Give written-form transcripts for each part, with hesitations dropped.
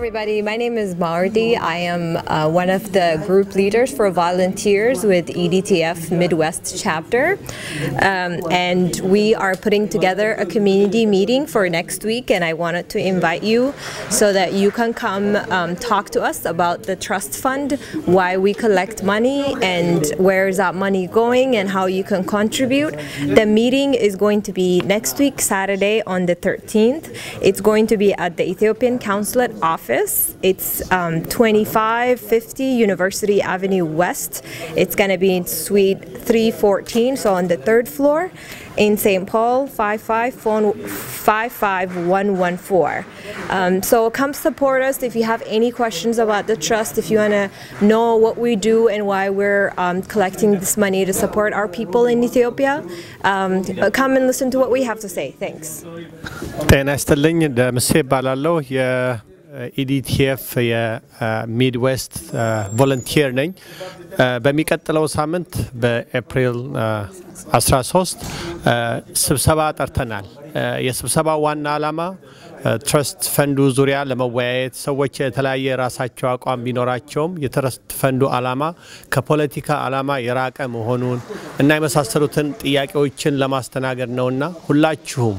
everybody. My name is Mardi. I am one of the group leaders for volunteers with EDTF Midwest chapter. And we are putting together a community meeting for next week, and I wanted to invite you so that you can come talk to us about the trust fund, why we collect money and where is that money going and how you can contribute. The meeting is going to be next week, Saturday on the 13th. It's going to be at the Ethiopian Consulate office. It's 2550 University Avenue West. It's going to be in suite 314, so on the 3rd floor in St. Paul, 55114. So come support us if you have any questions about the trust, if you want to know what we do and why we're collecting this money to support our people in Ethiopia. Come and listen to what we have to say. Thanks. EDTF Midwest volunteer ነኝ በሚቀጥለው ሳምንት በኤፕሪል 13 ስብሰባ ጠርተናል የስብሰባው ዋና ዓላማ ትረስት ፈንዱ ዙሪያ ለመወያየት ሰዎች የተለያየ ራሳቸው አቋም ቢኖራቸውም የትረስት ፈንዱ ዓላማ ከፖለቲካ ዓላማ የራቀ መሆኑን እና የመሳሰሉትን ጥያቄዎችን ለማስተናገድ ነውና ሁላችሁም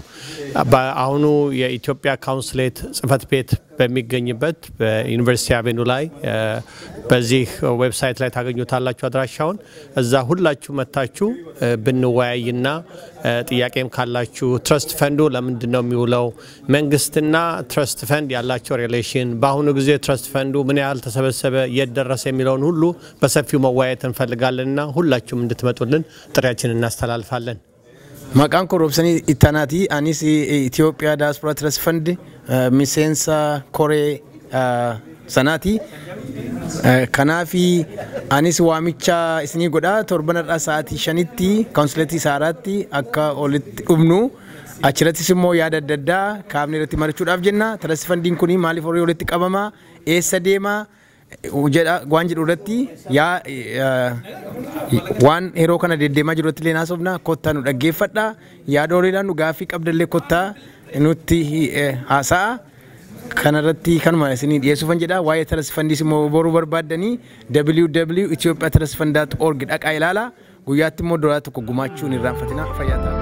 በአሁኑ የኢትዮጵያ ካውንስሌት ጽፈት ቤት በሚገኝበት በዩኒቨርሲቲ አቬኑ ላይ በዚህ ዌብሳይት ላይ ታገኙታላችሁ አድራሻውን እዛ ሁላችሁ መታችሁ ብንወያይና ጥያቄም ካላችሁ ትረስት ፈንዱ ለምንድነው የሚውለው መንግስትና ትረስት ፈንድ ያላቸው ሪሌሽን በአሁኑ ጊዜ ትረስት ፈንዱ ምን ያህል ተሰበሰበ የደረሰ የሚለውን ሁሉ በሰፊው መወያየት እንፈልጋለንና ሁላችሁም እንድትመጡልን ጥሪያችንን እናስተላልፋለን Maqaan koo Roobsanii Ittaanaati. Anis Ethiopian Diaspora Trust Fund miseensa koree sanaati. Kanaafi anis waamicha isinii godha torbanadha sa'aatii 5tti kaawunsileetii saaraatti akka olitti dhufnu achirrattis immoo yaada adda addaa kaafne irratti mari'achuudhaaf jenna. Trust fundiin kuni maaliif horii walitti qabama eessa deema waan jedhu irratti waan yeroo kana deddeemaa jirutti illee naasofna kottaa nu dhaggeeffadha yaada horiidhaan nu gaaffii qabdallee kottaa nutti haasa'a kanarratti kanuma isinii dhiyeessuufan jedha waa'ee trust fundiis immoo boruu barbaaddanii www.ethiopiatrustfund.org dhaqaa ilaala guyyaatti immoo doolaa tokko gumaachuun irraanfatina fayyaa ta'a